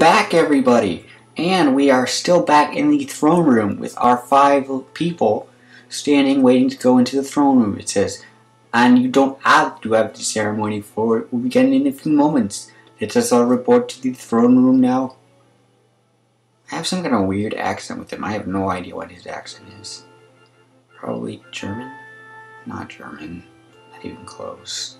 back, everybody! And we are still back in the throne room with our 5 people standing waiting to go into the throne room. It says, and you don't have to have the ceremony for it. We'll be getting in a few moments. Let us all report to the throne room now. I have some kind of weird accent with him. I have no idea what his accent is. Probably German? Not German. Not even close.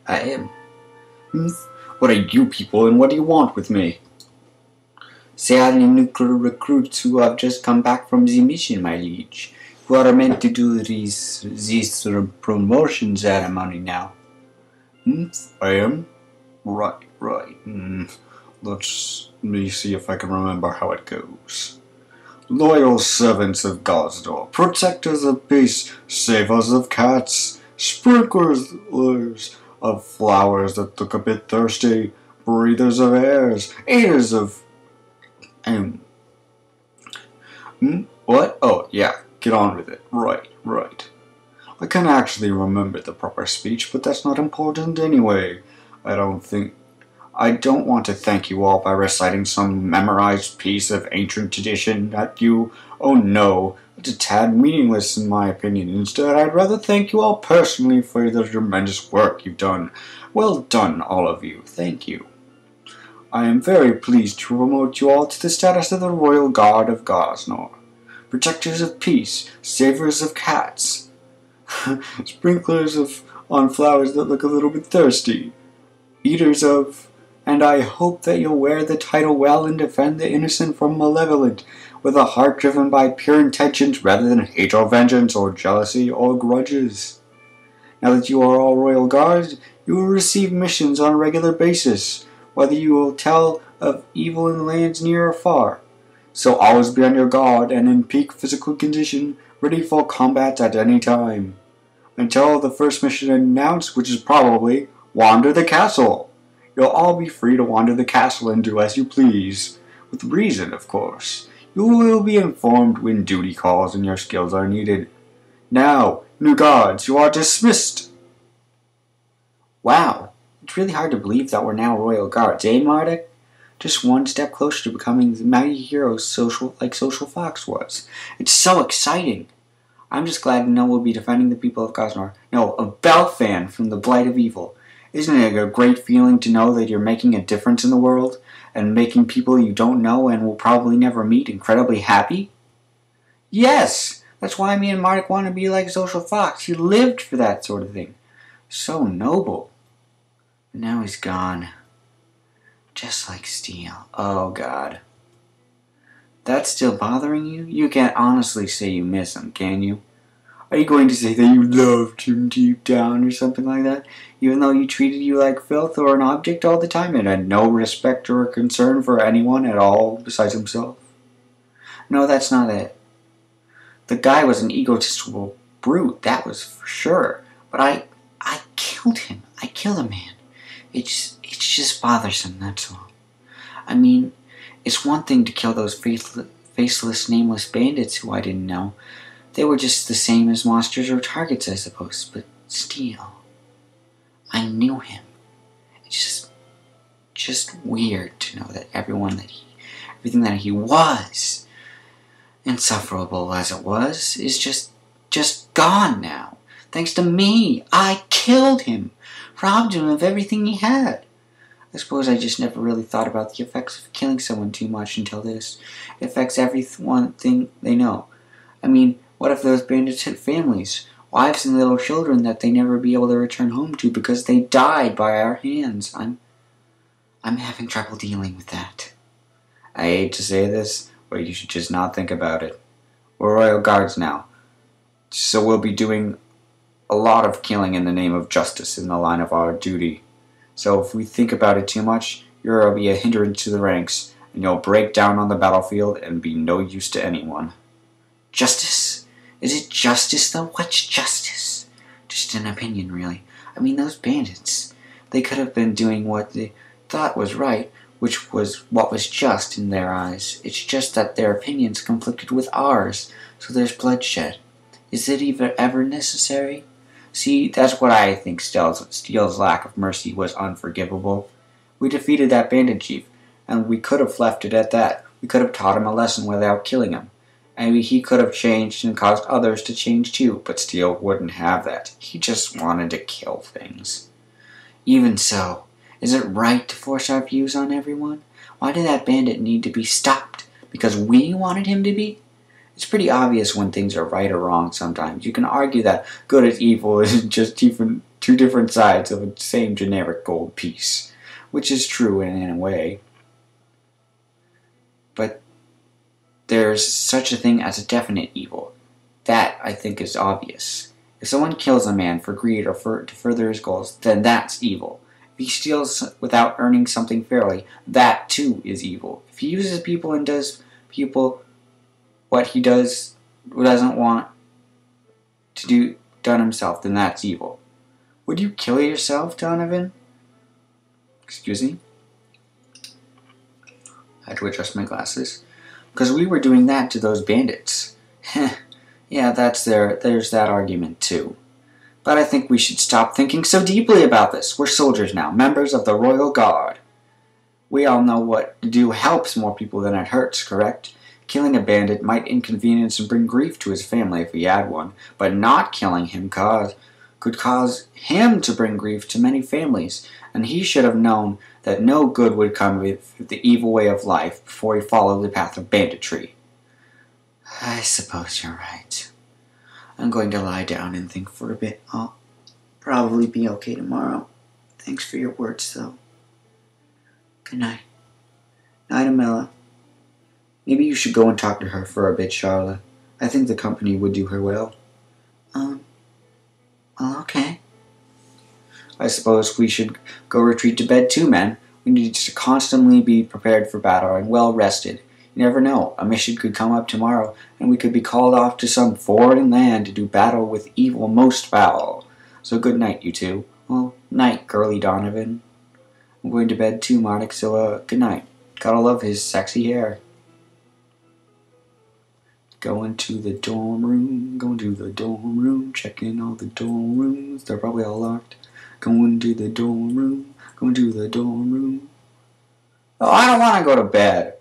I am. What are you people and what do you want with me? Say I am nuclear recruits who have just come back from the mission, my liege. You are meant to do this promotion ceremony now. I am? Right. Let me see if I can remember how it goes. Loyal servants of Gosnor, protectors of peace, savers of cats, sprinklers of flowers that look a bit thirsty, breathers of airs, eaters of... What? Oh, yeah, get on with it. Right. I can't actually remember the proper speech, but that's not important anyway. I don't want to thank you all by reciting some memorized piece of ancient tradition at you. Oh no, it's a tad meaningless in my opinion. Instead, I'd rather thank you all personally for the tremendous work you've done. Well done, all of you. Thank you. I am very pleased to promote you all to the status of the Royal Guard of Gosnor. Protectors of peace, savers of cats, sprinklers on flowers that look a little bit thirsty, eaters of... And I hope that you'll wear the title well and defend the innocent from malevolent, with a heart driven by pure intentions rather than hate or vengeance or jealousy or grudges. Now that you are all royal guards, you will receive missions on a regular basis, whether you will tell of evil in lands near or far. So always be on your guard and in peak physical condition, ready for combat at any time. Until the first mission announced, which is probably wander the castle. You'll all be free to wander the castle and do as you please. With reason, of course. You will be informed when duty calls and your skills are needed. Now, new guards, you are dismissed. Wow, it's really hard to believe that we're now royal guards, eh, Mardek? Just one step closer to becoming the mighty heroes Social Fox was. It's so exciting. I'm just glad to know we'll be defending the people of Gosnor. No, of Belfan from the blight of evil. Isn't it a great feeling to know that you're making a difference in the world and making people you don't know and will probably never meet incredibly happy? Yes! That's why me and Mardek want to be like Social Fox. He lived for that sort of thing. So noble. But now he's gone. Just like Steel. Oh, God. That's still bothering you? You can't honestly say you miss him, can you? Are you going to say that you loved him deep down or something like that? Even though he treated you like filth or an object all the time and had no respect or concern for anyone at all besides himself? No, that's not it. The guy was an egotistical brute, that was for sure. But I killed him. I killed a man. It's just bothersome, that's all. I mean, it's one thing to kill those faceless, nameless bandits who I didn't know. They were just the same as monsters or targets, I suppose. But Steel, I knew him. It's just weird to know that everything that he was, insufferable as it was, is just gone now. Thanks to me. I killed him. Robbed him of everything he had. I suppose I just never really thought about the effects of killing someone too much until this. It affects everything they know. I mean, what if those bandits had families, wives and little children that they never be able to return home to because they died by our hands? I'm having trouble dealing with that. I hate to say this, but you should just not think about it. We're royal guards now, so we'll be doing a lot of killing in the name of justice in the line of our duty. So if we think about it too much, you'll be a hindrance to the ranks, and you'll break down on the battlefield and be no use to anyone. Justice? Is it justice, though? What's justice? Just an opinion, really. I mean, those bandits, they could have been doing what they thought was right, which was what was just in their eyes. It's just that their opinions conflicted with ours, so there's bloodshed. Is it ever necessary? See, that's what I think Steele's lack of mercy was unforgivable. We defeated that bandit chief. and we could have left it at that. We could have taught him a lesson without killing him. Maybe he could have changed and caused others to change too, but Steele wouldn't have that. He just wanted to kill things. Even so, is it right to force our views on everyone? Why did that bandit need to be stopped? Because we wanted him to be? It's pretty obvious when things are right or wrong sometimes. You can argue that good and evil is just even two different sides of the same generic gold piece, which is true in a way. But there's such a thing as a definite evil. That, I think, is obvious. If someone kills a man for greed or to further his goals, then that's evil. If he steals without earning something fairly, that too is evil. If he uses people and does people what he doesn't want to do done himself, then that's evil. Would you kill yourself, Donovan? Excuse me? I had to adjust my glasses. Because we were doing that to those bandits. Yeah, there's that argument too. But I think we should stop thinking so deeply about this. We're soldiers now, members of the Royal Guard. We all know what to do helps more people than it hurts, correct? Killing a bandit might inconvenience and bring grief to his family if he had one, but not killing him could cause him to bring grief to many families, and he should have known that no good would come of the evil way of life before he followed the path of banditry. I suppose you're right. I'm going to lie down and think for a bit. I'll probably be okay tomorrow. Thanks for your words, though. Good night. Night, Amela. Maybe you should go and talk to her for a bit, Charlotte. I think the company would do her well. Well, okay. I suppose we should go retreat to bed too, men. We need to constantly be prepared for battle and well rested. You never know. A mission could come up tomorrow, and we could be called off to some foreign land to do battle with evil most foul. So good night, you two. Well, night, girly Donovan. I'm going to bed too, Mardek, so good night. Gotta love his sexy hair. Going to the dorm room, checking all the dorm rooms. They're probably all locked. Going to the dorm room. Oh, I don't want to go to bed.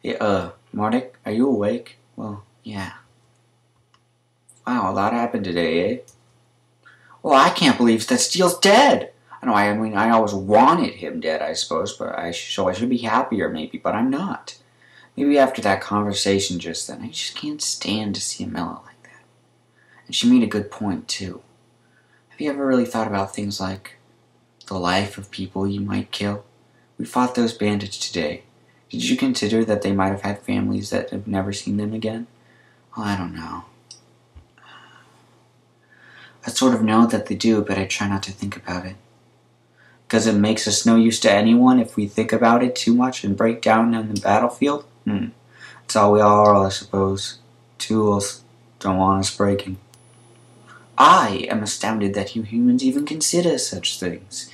Hey, Mardek, are you awake? Well, yeah. Wow, a lot happened today, eh? Well, I can't believe that Steele's dead. I always wanted him dead, I suppose, but so I should be happier maybe, but I'm not. Maybe after that conversation just then, I just can't stand to see Amela like that. And she made a good point, too. Have you ever really thought about things like the life of people you might kill? We fought those bandits today. Did you consider that they might have had families that have never seen them again? Well, I don't know. I sort of know that they do, but I try not to think about it. Because it makes us no use to anyone if we think about it too much and break down on the battlefield? That's all we are, I suppose. Tools don't want us breaking. I am astounded that you humans even consider such things.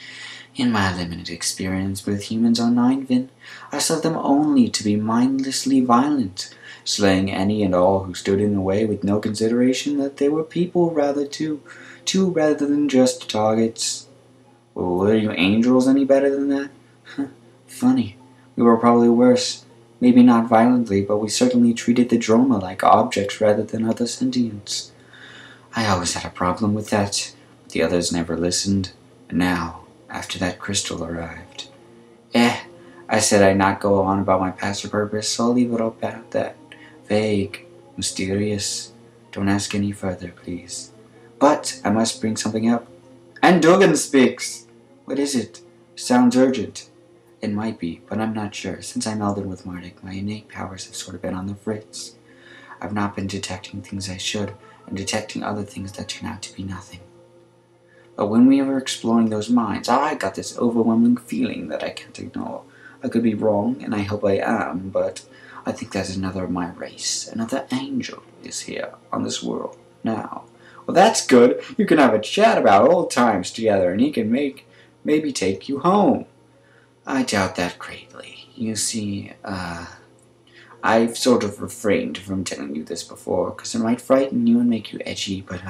In my limited experience with humans on Nineveh, I saw them only to be mindlessly violent, slaying any and all who stood in the way with no consideration that they were people rather than just targets. Well, were you angels any better than that? Funny. We were probably worse. Maybe not violently, but we certainly treated the Droma like objects rather than other sentients. I always had a problem with that, but the others never listened. And now, after that crystal arrived. I said I'd not go on about my past or purpose, so I'll leave it all at that. Vague, mysterious. Don't ask any further, please. But I must bring something up. And Dugan speaks! What is it? Sounds urgent. It might be, but I'm not sure. Since I melded with Mardek, my innate powers have sort of been on the fritz. I've not been detecting things I should, and detecting other things that turn out to be nothing. But when we were exploring those mines, I got this overwhelming feeling that I can't ignore. I could be wrong, and I hope I am, but I think there's another of my race, another angel, is here on this world now. Well, that's good. You can have a chat about old times together, and he can maybe take you home. I doubt that greatly. You see, I've sort of refrained from telling you this before, because it might frighten you and make you edgy, but,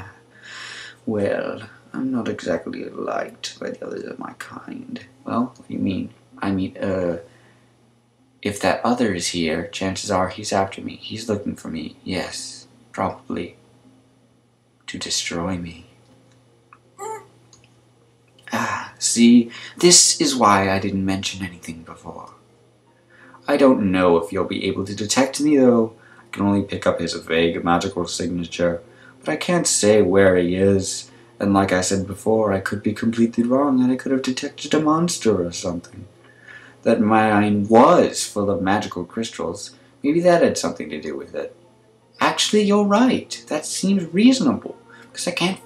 well, I'm not exactly liked by the others of my kind. Well, what do you mean? I mean, if that other is here, chances are he's after me. He's looking for me. Yes, probably. To destroy me. Ah, see, this is why I didn't mention anything before. I don't know if you'll be able to detect me, though. I can only pick up his vague magical signature, but I can't say where he is. And like I said before, I could be completely wrong, and I could have detected a monster or something. That mine was full of magical crystals. Maybe that had something to do with it. Actually, you're right. That seems reasonable, because I can't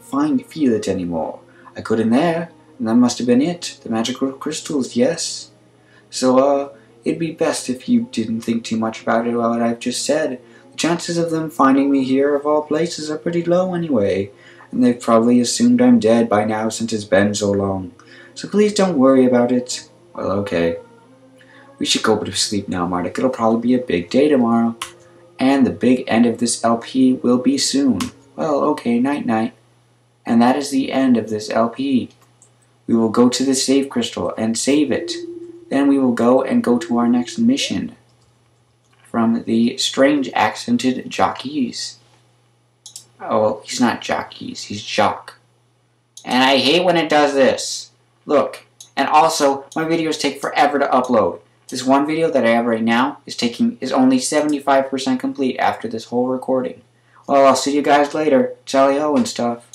feel it anymore. I could in there, and that must have been it. The magical crystals, yes. So, it'd be best if you didn't think too much about what I've just said. The chances of them finding me here, of all places, are pretty low anyway, and they've probably assumed I'm dead by now since it's been so long. So please don't worry about it. Well, okay. We should go to sleep now, Mardek. It'll probably be a big day tomorrow. And the big end of this LP will be soon. Well, okay, night-night. And that is the end of this LP. We will go to the save crystal and save it. Then we will go to our next mission. From the strange accented jockeys. Oh, well, he's not jockeys, he's jock. And I hate when it does this. Look, and also, my videos take forever to upload. This one video that I have right now is only 75% complete after this whole recording. Well, I'll see you guys later. Tally-ho and stuff.